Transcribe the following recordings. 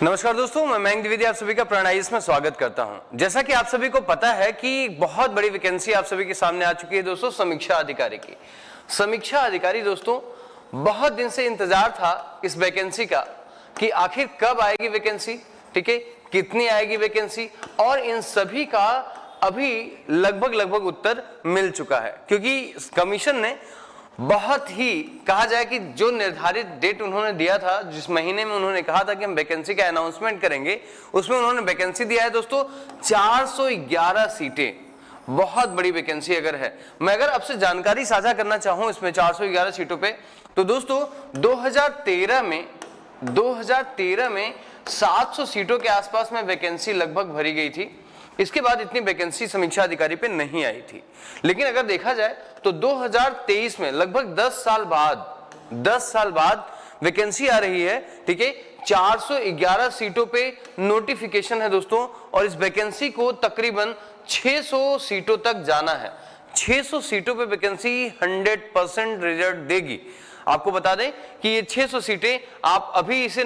नमस्कार दोस्तों, मैं मयंक द्विवेदी आप सभी का प्रणॉइस में स्वागत करता हूं। जैसा कि आप सभी को पता है कि बहुत बड़ी वैकेंसी आप सभी के सामने आ चुकी है दोस्तों, समीक्षा अधिकारी की। समीक्षा अधिकारी दोस्तों, बहुत दिन से इंतजार था इस वैकेंसी का कि आखिर कब आएगी वैकेंसी, ठीक है, कितनी आएगी वैकेंसी, और इन सभी का अभी लगभग उत्तर मिल चुका है। क्योंकि कमीशन ने बहुत ही कहा जाए कि जो निर्धारित डेट उन्होंने दिया था, जिस महीने में उन्होंने कहा था कि हम वैकेंसी का अनाउंसमेंट करेंगे, उसमें उन्होंने वैकेंसी दिया है दोस्तों 411 सीटें। बहुत बड़ी वैकेंसी अगर है। मैं अगर आपसे जानकारी साझा करना चाहूं इसमें 411 सीटों पे, तो दोस्तों 2013 में 700 सीटों के आसपास में वैकेंसी लगभग भरी गई थी। इसके बाद इतनी वैकेंसी समीक्षा अधिकारी पे नहीं आई थी। लेकिन अगर देखा जाए तो 2023 में लगभग 10 साल बाद वैकेंसी आ रही है, ठीक है। 411 सीटों पे नोटिफिकेशन है दोस्तों, और इस वैकेंसी को तकरीबन 600 सीटों तक जाना है। 600 सीटों पे वैकेंसी 100% रिजल्ट देगी। आपको बता दें कि ये 600 सीटें, आप अभी इसे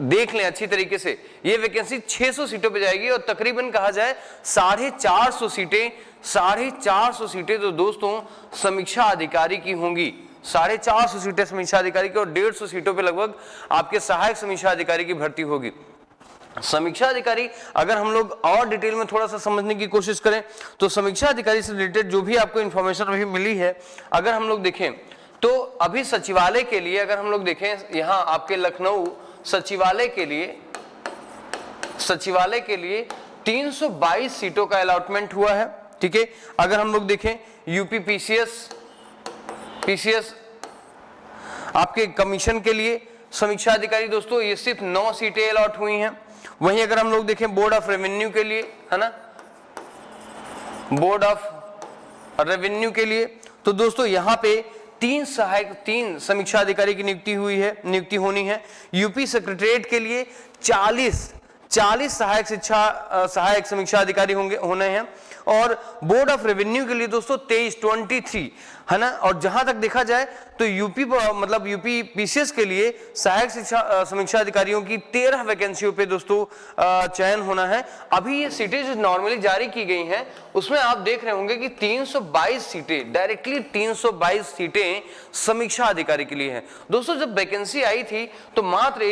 देख लें अच्छी तरीके से, ये वैकेंसी 600 सीटों पे जाएगी, और तकरीबन कहा जाए 450 सीटें तो दोस्तों समीक्षा अधिकारी की होंगी। 450 सीटें समीक्षा अधिकारी की, और 150 सीटों पे लगभग आपके सहायक समीक्षा अधिकारी की भर्ती होगी। समीक्षा अधिकारी अगर हम लोग और डिटेल में थोड़ा सा समझने की कोशिश करें, तो समीक्षा अधिकारी से रिलेटेड जो भी आपको इंफॉर्मेशन अभी मिली है, अगर हम लोग देखें तो अभी सचिवालय के लिए, अगर हम लोग देखें यहां आपके लखनऊ सचिवालय के लिए 322 सीटों का अलॉटमेंट हुआ है, ठीक है। अगर हम लोग देखें यूपी पीसीएस आपके कमीशन के लिए समीक्षा अधिकारी दोस्तों, ये सिर्फ 9 सीटें अलॉट हुई हैं। वहीं अगर हम लोग देखें बोर्ड ऑफ रेवेन्यू के लिए, है ना, बोर्ड ऑफ रेवेन्यू के लिए, तो दोस्तों यहां पे 3 समीक्षा अधिकारी की नियुक्ति होनी है। यूपी सेक्रेटरीट के लिए 40 सहायक समीक्षा अधिकारी होने हैं, और बोर्ड ऑफ रेवेन्यू के लिए दोस्तों 23 है ना। और जहां तक देखा जाए तो यूपी पीसीएस के लिए सहायक समीक्षा अधिकारियों की 13 वैकेंसियों पे दोस्तों चयन होना है। अभी ये सीटें जो नॉर्मली जारी की गई हैं, उसमें आप देख रहे होंगे कि 322 सीटें, डायरेक्टली 322 सीटें समीक्षा अधिकारी के लिए हैं दोस्तों। जब वैकेंसी आई थी तो मात्र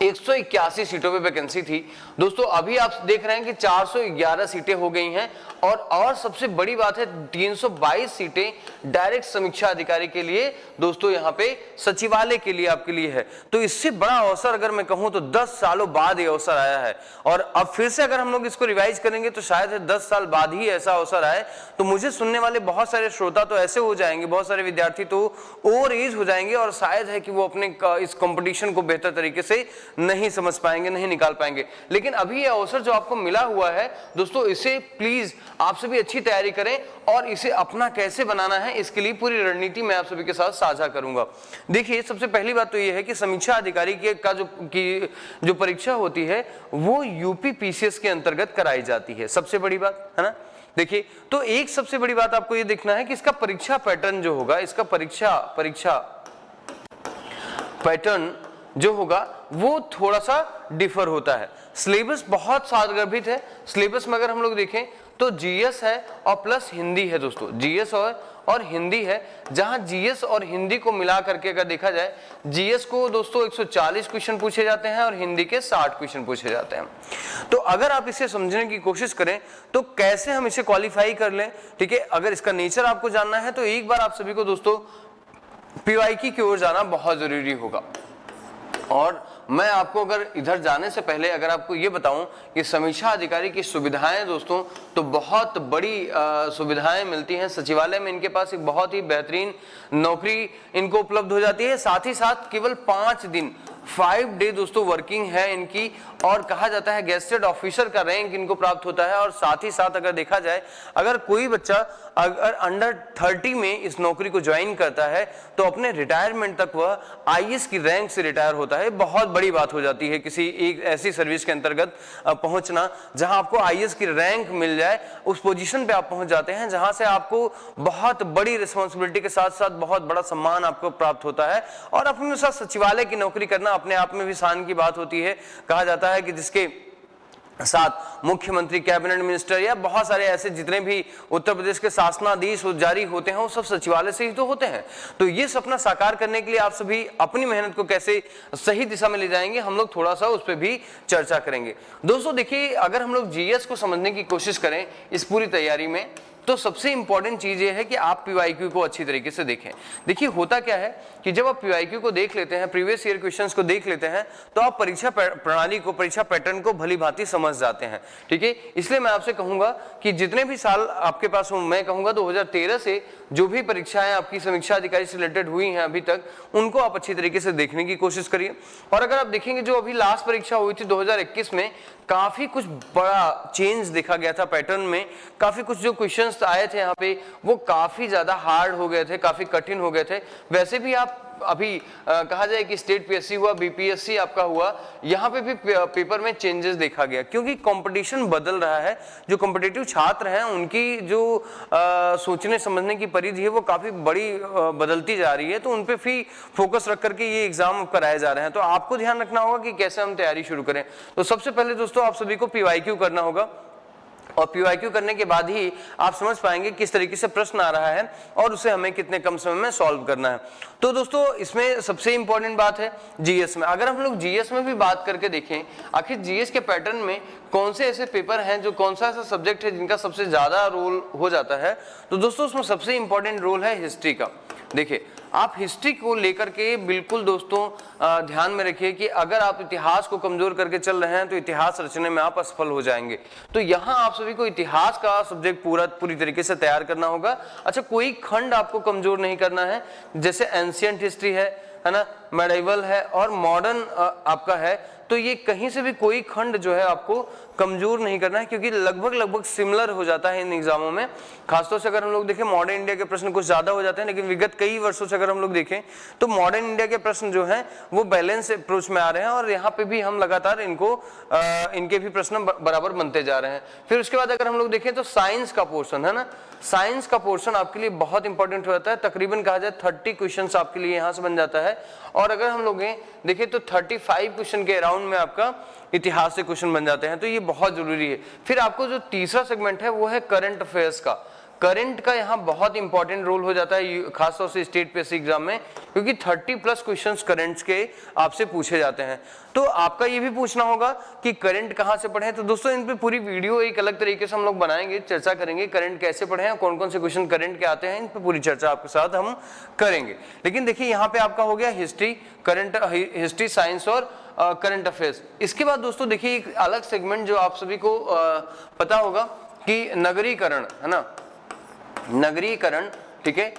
181 सीटों पे वैकेंसी थी दोस्तों। अभी आप देख रहे हैं कि 411 सीटें हो गई हैं, और सबसे बड़ी बात है 322 सीटें डायरेक्ट समीक्षा अधिकारी के लिए दोस्तों, यहां पे सचिवालय के लिए आपके लिए है। तो इससे बड़ा अवसर अगर मैं कहूं तो 10 सालों बाद ये अवसर आया है, और अब फिर से अगर हम लोग इसको रिवाइज करेंगे तो शायद 10 साल बाद ही ऐसा अवसर आए। तो मुझे सुनने वाले बहुत सारे श्रोता तो ऐसे हो जाएंगे, बहुत सारे विद्यार्थी तो ओवर एज हो जाएंगे, और शायद है कि वो अपने इस कंपटीशन को बेहतर तरीके से नहीं समझ पाएंगे, नहीं निकाल पाएंगे। लेकिन अभी ये अवसर जो आपको मिला हुआ है दोस्तों, इसे प्लीज आप सभी अच्छी तैयारी करें, और इसे अपना कैसे बनाना है इसके लिए पूरी रणनीति मैं आप सभी के साथ साझा करूंगा। देखिए, सबसे पहली बात तो ये है कि समीक्षा अधिकारी का जो परीक्षा होती है वो यूपी पीसीएस के अंतर्गत कराई जाती है। सबसे बड़ी बात है ना। देखिए, तो एक सबसे बड़ी बात आपको ये देखना है कि इसका परीक्षा पैटर्न जो होगा, इसका परीक्षा पैटर्न जो होगा वो थोड़ा सा डिफर होता है। सिलेबस बहुत सारगर्भित है। सिलेबस में अगर हम लोग देखें तो जीएस है और प्लस हिंदी है दोस्तों, जीएस और हिंदी है। जहां जीएस और हिंदी को मिला करके अगर देखा जाए, जीएस को दोस्तों 140 क्वेश्चन पूछे जाते हैं और हिंदी के 60 क्वेश्चन पूछे जाते हैं। तो अगर आप इसे समझने की कोशिश करें तो कैसे हम इसे क्वालिफाई कर लें, ठीक है। अगर इसका नेचर आपको जानना है तो एक बार आप सभी को दोस्तों पीवाईक्यू की ओर जाना बहुत जरूरी होगा। और मैं आपको अगर इधर जाने से पहले अगर आपको ये बताऊं कि समीक्षा अधिकारी की सुविधाएं दोस्तों, तो बहुत बड़ी सुविधाएं मिलती हैं सचिवालय में। इनके पास एक बहुत ही बेहतरीन नौकरी इनको उपलब्ध हो जाती है। साथ ही साथ केवल 5 दिन 5 डे दोस्तों वर्किंग है इनकी, और कहा जाता है गेस्टेड ऑफिसर का रैंक इनको प्राप्त होता है। और साथ ही साथ अगर देखा जाए, अगर कोई बच्चा अगर अंडर 30 में इस नौकरी को ज्वाइन करता है तो अपने रिटायरमेंट तक वह आईएएस की रैंक से रिटायर होता है। बहुत बड़ी बात हो जाती है किसी एक ऐसी सर्विस के अंतर्गत पहुंचना जहां आपको आईएएस की रैंक मिल जाए। उस पोजीशन पे आप पहुंच जाते हैं जहां से आपको बहुत बड़ी रिस्पॉन्सिबिलिटी के साथ साथ बहुत बड़ा सम्मान आपको प्राप्त होता है। और आप हमेशा सचिवालय की नौकरी करना अपने आप में भी शान की बात होती है। कहा जाता है कि जिसके साथ मुख्यमंत्री, कैबिनेट मिनिस्टर या बहुत सारे ऐसे जितने भी उत्तर प्रदेश के शासनाधीश जारी होते हैं वो सब सचिवालय से ही तो होते हैं। तो ये सपना साकार करने के लिए आप सभी अपनी मेहनत को कैसे सही दिशा में ले जाएंगे, हम लोग थोड़ा सा उस पर भी चर्चा करेंगे। दोस्तों देखिए, अगर हम लोग जीएस को समझने की कोशिश करें इस पूरी तैयारी में, तो सबसे इंपॉर्टेंट चीज ये है कि आप पीवाईक्यू को अच्छी तरीके से देखें। देखिए होता क्या है कि जब आप पीवाईक्यू को देख लेते हैं, प्रीवियस ईयर क्वेश्चंस को देख लेते हैं, तो आप परीक्षा प्रणाली को, परीक्षा पैटर्न को भली भांति समझ जाते हैं। ठीक है, इसलिए मैं आपसे कहूंगा कि जितने भी साल आपके पास हो, मैं कहूंगा 2013 से जो भी परीक्षाएं आपकी समीक्षा अधिकारी से रिलेटेड हुई हैं अभी तक, उनको आप अच्छी तरीके से देखने की कोशिश करिए। और अगर आप देखेंगे जो अभी लास्ट परीक्षा हुई थी 2021 में, काफी कुछ बड़ा चेंज देखा गया था पैटर्न में। काफी कुछ जो क्वेश्चंस आए थे यहाँ पे वो काफी ज्यादा हार्ड हो गए थे, काफी कठिन हो गए थे। वैसे भी आप अभी कहा जाए कि स्टेट पीएससी हुआ, बीपीएससी आपका हुआ, यहाँ पे भी पेपर में चेंजेस देखा गया, क्योंकि कंपटीशन बदल रहा है। जो कॉम्पिटिटिव छात्र हैं उनकी जो सोचने समझने की परिधि है वो काफी बड़ी बदलती जा रही है। तो उन पे भी फोकस रख करके ये एग्जाम कराए जा रहे हैं। तो आपको ध्यान रखना होगा कि कैसे हम तैयारी शुरू करें। तो सबसे पहले दोस्तों आप सभी को पीवाईक्यू करना होगा, और पीवाईक्यू करने के बाद ही आप समझ पाएंगे किस तरीके से प्रश्न आ रहा है और उसे हमें कितने कम समय में सॉल्व करना है। तो दोस्तों इसमें सबसे इंपॉर्टेंट बात है जीएस में। अगर हम लोग जीएस में भी बात करके देखें, आखिर जीएस के पैटर्न में कौन से ऐसे पेपर हैं, जो कौन सा ऐसा सब्जेक्ट है जिनका सबसे ज्यादा रोल हो जाता है, तो दोस्तों उसमें सबसे इंपॉर्टेंट रोल है हिस्ट्री का। देखिए आप हिस्ट्री को लेकर के बिल्कुल दोस्तों ध्यान में रखिए कि अगर आप इतिहास को कमजोर करके चल रहे हैं तो इतिहास रचने में आप असफल हो जाएंगे। तो यहाँ आप सभी को इतिहास का सब्जेक्ट पूरी तरीके से तैयार करना होगा। अच्छा, कोई खंड आपको कमजोर नहीं करना है, जैसे एंशिएंट हिस्ट्री है ना, मेडिवल है और मॉडर्न आपका है, तो ये कहीं से भी कोई खंड जो है आपको कमजोर नहीं करना है, क्योंकि लगभग सिमिलर हो जाता है इन एग्जामों में। खासतौर से अगर हम लोग देखें मॉडर्न इंडिया के प्रश्न कुछ ज्यादा हो जाते हैं, लेकिन विगत कई वर्षों से अगर हम लोग देखें तो मॉडर्न इंडिया के प्रश्न जो हैं वो बैलेंस अप्रोच में आ रहे हैं, और यहाँ पे भी हम लगातार इनके भी प्रश्न बराबर बनते जा रहे हैं। फिर उसके बाद अगर हम लोग देखें तो साइंस का पोर्शन है ना, साइंस का पोर्शन आपके लिए बहुत इंपॉर्टेंट हो जाता है। तकरीबन कहा जाए 30 क्वेश्चन आपके लिए यहाँ से बन जाता है, और अगर हम लोग देखें तो 35 क्वेश्चन के अराउंड में आपका इतिहास से क्वेश्चन बन जाते हैं। तो ये बहुत जरूरी है। फिर आपको जो तीसरा सेगमेंट है वो है करंट अफेयर्स का। करंट का यहाँ बहुत इंपॉर्टेंट रोल हो जाता है, खासतौर से स्टेट पीएससी एग्जाम में, क्योंकि 30+ क्वेश्चंस करंट्स के आपसे पूछे जाते हैं। तो आपका ये भी पूछना होगा कि करंट कहाँ से पढ़ें। तो दोस्तों इन पे पूरी वीडियो एक अलग तरीके से हम लोग बनाएंगे, चर्चा करेंगे करंट कैसे पढ़ें, कौन कौन से क्वेश्चन करंट के आते हैं, इन पे पूरी चर्चा आपके साथ हम करेंगे। लेकिन देखिए यहाँ पे आपका हो गया हिस्ट्री, करंट हिस्ट्री, साइंस और करंट अफेयर्स। इसके बाद दोस्तों देखिए एक अलग सेगमेंट जो आप सभी को पता होगा कि नगरीकरण है ना, नगरीकरण, ठीक है,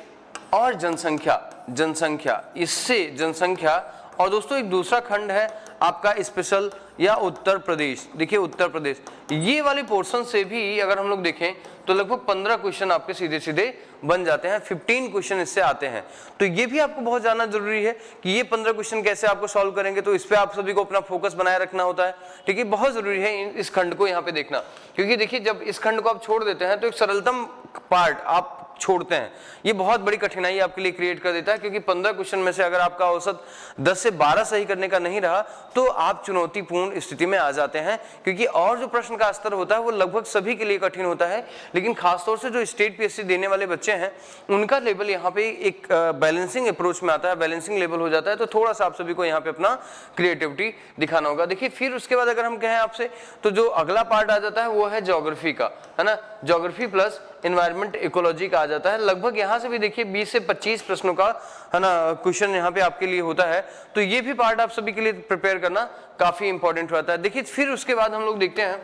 और जनसंख्या, इससे जनसंख्या। और दोस्तों एक दूसरा खंड है आपका स्पेशल या उत्तर प्रदेश। देखिए उत्तर प्रदेश, ये वाले पोर्शन से भी अगर हम लोग देखें तो लगभग 15 क्वेश्चन आपके सीधे सीधे बन जाते हैं, 15 क्वेश्चन इससे आते हैं। तो ये भी आपको बहुत जानना जरूरी है कि ये 15 क्वेश्चन कैसे आपको सॉल्व करेंगे। तो इस पे आप सभी को अपना फोकस बनाए रखना होता है, ठीक है। बहुत जरूरी है इस खंड को यहाँ पे देखना, क्योंकि देखिए जब इस खंड को आप छोड़ देते हैं तो एक सरलतम पार्ट आप छोड़ते हैं, ये बहुत बड़ी कठिनाई आपके लिए क्रिएट कर देता है। क्योंकि 15 क्वेश्चन में से अगर आपका औसत 10 से 12 सही करने का नहीं रहा तो आप चुनौतीपूर्ण स्थिति में आ जाते हैं, क्योंकि और जो प्रश्न का स्तर होता है वो लगभग सभी के लिए कठिन होता है। लेकिन खासतौर से जो स्टेट पीएससी देने वाले बच्चे हैं उनका लेवल यहाँ पे एक बैलेंसिंग अप्रोच में आता है, बैलेंसिंग लेवल हो जाता है। तो थोड़ा सा आप सभी को यहाँ पे अपना क्रिएटिविटी दिखाना होगा। देखिए फिर उसके बाद अगर हम कहें आपसे तो जो अगला पार्ट आ जाता है वो है ज्योग्राफी का, है ना, ज्योग्राफी प्लस एनवायरमेंट इकोलॉजी का आ जाता है। लगभग यहाँ से भी देखिए 20 से 25 प्रश्नों का, है ना, क्वेश्चन यहाँ पे आपके लिए होता है। तो ये भी पार्ट आप सभी के लिए प्रिपेयर करना काफी इंपॉर्टेंट होता है। देखिए फिर उसके बाद हम लोग देखते हैं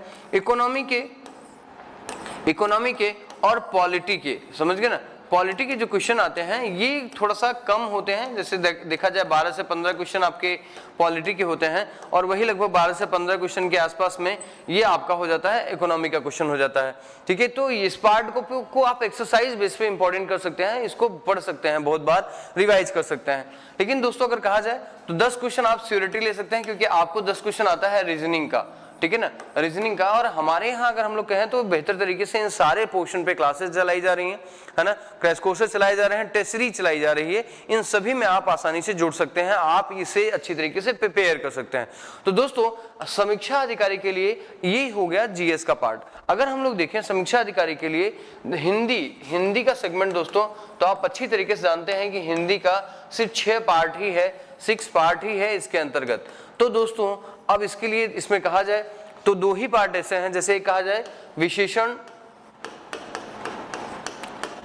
इकोनॉमी के और पॉलिटी के, समझ गए ना, पॉलिटी के जो क्वेश्चन आते हैं ये थोड़ा सा कम होते हैं, जैसे देखा जाए 12 से 15 क्वेश्चन आपके पॉलिटी के होते हैं और वही लगभग 12 से 15 क्वेश्चन के आसपास में ये आपका हो जाता है इकोनॉमी का क्वेश्चन हो जाता है। ठीक है, तो इस पार्ट को आप एक्सरसाइज बेस पे इंपॉर्टेंट कर सकते हैं, इसको पढ़ सकते हैं, बहुत बार रिवाइज कर सकते हैं। लेकिन दोस्तों अगर कहा जाए तो 10 क्वेश्चन आप श्योरिटी ले सकते हैं, क्योंकि आपको 10 क्वेश्चन आता है रीजनिंग का, ठीक है ना, रीजनिंग का। और हमारे यहाँ अगर हम लोग कहें तो बेहतर तरीके से इन सारे पोर्शन पे क्लासेस चलाई जा रही हैं, है ना, क्रैश कोर्सेज चलाए जा रहे हैं, टेस्ट सीरीज चलाई जा रही है, इन सभी में आप आसानी से जुड़ सकते हैं, आप इसे अच्छी तरीके से प्रिपेयर कर सकते हैं। तो दोस्तों समीक्षा अधिकारी के लिए ये हो गया जीएस का पार्ट। अगर हम लोग देखें समीक्षा अधिकारी के लिए हिंदी का सेगमेंट दोस्तों, तो आप अच्छी तरीके से जानते हैं कि हिंदी का सिर्फ 6 पार्ट ही है, 6 पार्ट ही है इसके अंतर्गत। तो दोस्तों अब इसके लिए इसमें कहा जाए तो 2 ही पार्ट ऐसे हैं, जैसे कहा जाए विशेषण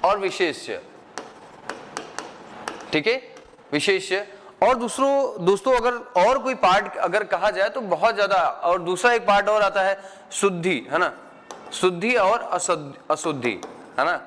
और विशेष्य, ठीक है, विशेष्य। और दोस्तों अगर और कोई पार्ट अगर कहा जाए तो बहुत ज्यादा, और दूसरा एक पार्ट और आता है शुद्धि, है ना, शुद्धि और अशुद्धि, है ना।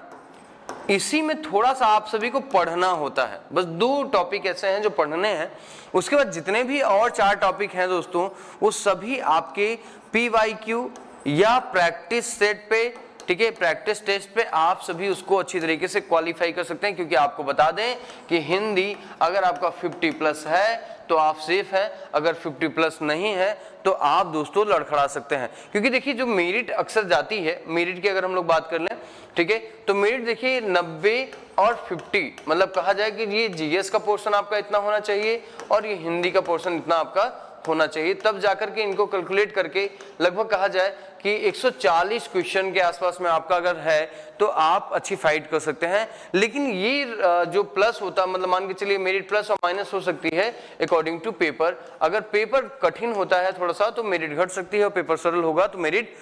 इसी में थोड़ा सा आप सभी को पढ़ना होता है, बस 2 टॉपिक ऐसे हैं जो पढ़ने हैं। उसके बाद जितने भी और 4 टॉपिक हैं दोस्तों, वो सभी आपके PYQ या प्रैक्टिस सेट पे, ठीक है, प्रैक्टिस टेस्ट पे आप सभी उसको अच्छी तरीके से क्वालिफाई कर सकते हैं। क्योंकि आपको बता दें कि हिंदी अगर आपका 50+ है तो आप सेफ हैं, अगर 50+ नहीं है तो आप दोस्तों लड़खड़ा सकते हैं। क्योंकि देखिए जो मेरिट अक्सर जाती है, मेरिट की अगर हम लोग बात कर लें, ठीक है, तो मेरिट देखिए 90 और 50, मतलब कहा जाए कि ये जीएस का पोर्शन आपका इतना होना चाहिए और ये हिंदी का पोर्शन इतना आपका होना चाहिए, तब जाकर के इनको कैलकुलेट करके लगभग कहा जाए कि 140 क्वेश्चन के आसपास में आपका अगर है तो आप अच्छी फाइट कर सकते हैं। लेकिन ये जो प्लस होता, मतलब मान के चलिए मेरिट प्लस और माइनस हो सकती है अकॉर्डिंग टू पेपर। अगर पेपर कठिन होता है थोड़ा सा तो मेरिट घट सकती है, और पेपर सरल होगा तो मेरिट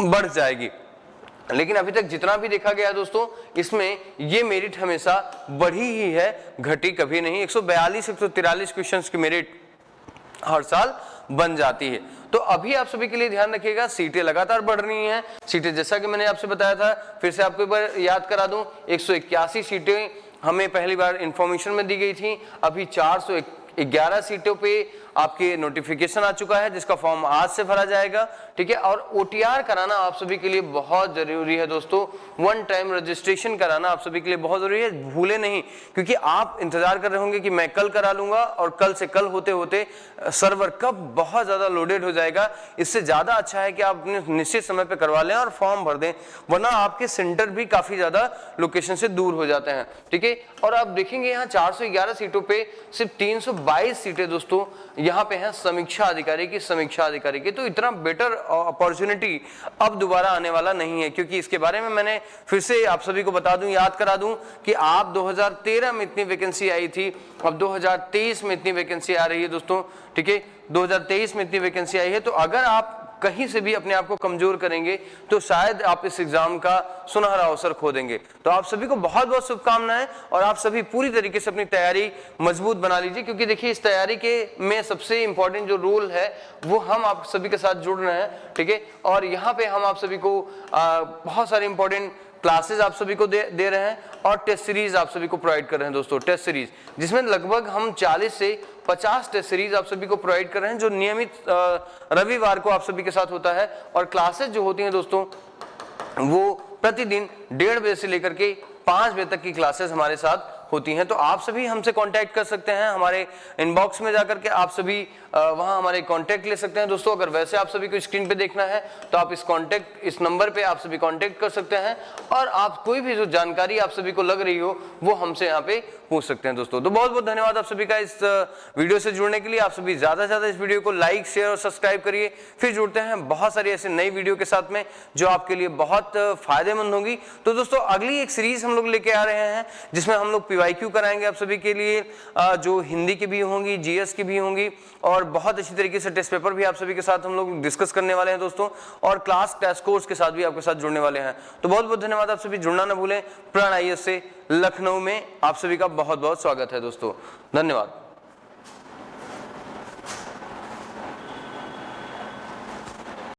बढ़ जाएगी। लेकिन अभी तक जितना भी देखा गया दोस्तों, इसमें ये मेरिट हमेशा बढ़ी ही है, घटी कभी नहीं। 142 143 क्वेश्चंस की मेरिट हर साल बन जाती है। तो अभी आप सभी के लिए ध्यान रखिएगा, सीटें लगातार बढ़ रही हैं। सीटें जैसा कि मैंने आपसे बताया था, फिर से आपको एक बार याद करा दूं, 181 सीटें हमें पहली बार इंफॉर्मेशन में दी गई थी। अभी 411 सीटों पे आपके नोटिफिकेशन आ चुका है, जिसका फॉर्म आज से भरा जाएगा, ठीक है। और ओटीआर कराना आप सभी के लिए बहुत जरूरी है दोस्तों, 1 टाइम रजिस्ट्रेशन कराना आप सभी के लिए बहुत जरूरी है, भूले नहीं। क्योंकि आप इंतजार कर रहे होंगे कि मैं कल करा लूंगा, और कल से कल होते होते सर्वर कब बहुत ज्यादा लोडेड हो जाएगा। इससे ज्यादा अच्छा है कि आप अपने निश्चित समय पे करवा लें और फॉर्म भर दें, वरना आपके सेंटर भी काफी ज्यादा लोकेशन से दूर हो जाते हैं, ठीक है। और आप देखेंगे यहाँ 411 सीटों पे सिर्फ 322 सीटें दोस्तों यहाँ पे हैं समीक्षा अधिकारी की। तो इतना बेटर अपॉर्चुनिटी अब दोबारा आने वाला नहीं है, क्योंकि इसके बारे में मैंने फिर से आप सभी को बता दूं, याद करा दूं कि आप 2013 में इतनी वैकेंसी आई थी, अब 2023 में इतनी वैकेंसी आ रही है दोस्तों, ठीक है। 2023 में इतनी वैकेंसी आई है, तो अगर आप कहीं से भी अपने आप को कमजोर करेंगे तो शायद आप इस एग्जाम का सुनहरा अवसर खो देंगे। तो आप सभी को बहुत बहुत शुभकामनाएं, और आप सभी पूरी तरीके से अपनी तैयारी मजबूत बना लीजिए। क्योंकि देखिए इस तैयारी के में सबसे इंपॉर्टेंट जो रोल है वो हम आप सभी के साथ जुड़ रहे हैं, ठीक है। और यहाँ पे हम आप सभी को बहुत सारे इंपॉर्टेंट क्लासेस आप सभी को दे रहे हैं, और टेस्ट सीरीज आप सभी को प्रोवाइड कर रहे हैं दोस्तों, टेस्ट सीरीज जिसमें लगभग हम 40 से 50 टेस्ट सीरीज आप सभी को प्रोवाइड कर रहे हैं, जो नियमित रविवार को आप सभी के साथ होता है। और क्लासेस जो होती हैं दोस्तों वो प्रतिदिन 1:30 बजे से लेकर के 5 बजे तक की क्लासेस हमारे साथ होती हैं। तो आप सभी हमसे कांटेक्ट कर सकते हैं, हमारे इनबॉक्स में जाकर के आप सभी वहां हमारे कांटेक्ट ले सकते हैं दोस्तों। अगर वैसे आप सभी को स्क्रीन पे देखना है तो आप इस नंबर पे आप सभी कांटेक्ट कर सकते हैं, और आप कोई भी जो जानकारी आप सभी को लग रही हो वो हमसे यहाँ पे पूछ सकते हैं दोस्तों। तो बहुत बहुत धन्यवाद आप सभी का इस वीडियो से जुड़ने के लिए। आप सभी ज्यादा से ज्यादा इस वीडियो को लाइक, शेयर और सब्सक्राइब करिए। फिर जुड़ते हैं बहुत सारी ऐसे नई वीडियो के साथ में जो आपके लिए बहुत फायदेमंद होगी। तो दोस्तों अगली एक सीरीज हम लोग लेके आ रहे हैं, जिसमें हम लोग PYQ कराएंगे आप सभी के लिए, जो हिंदी की भी होंगी, GS की भी होंगी, और बहुत अच्छी तरीके से टेस्ट पेपर भी आप सभी के साथ हम लोग डिस्कस करने वाले हैं दोस्तों, और क्लास टेस्ट कोर्स के साथ भी आपके साथ जुड़ने वाले हैं। तो बहुत बहुत धन्यवाद, आप सभी जुड़ना ना भूलें। प्राण IAS से लखनऊ में आप सभी का बहुत बहुत स्वागत है दोस्तों, धन्यवाद।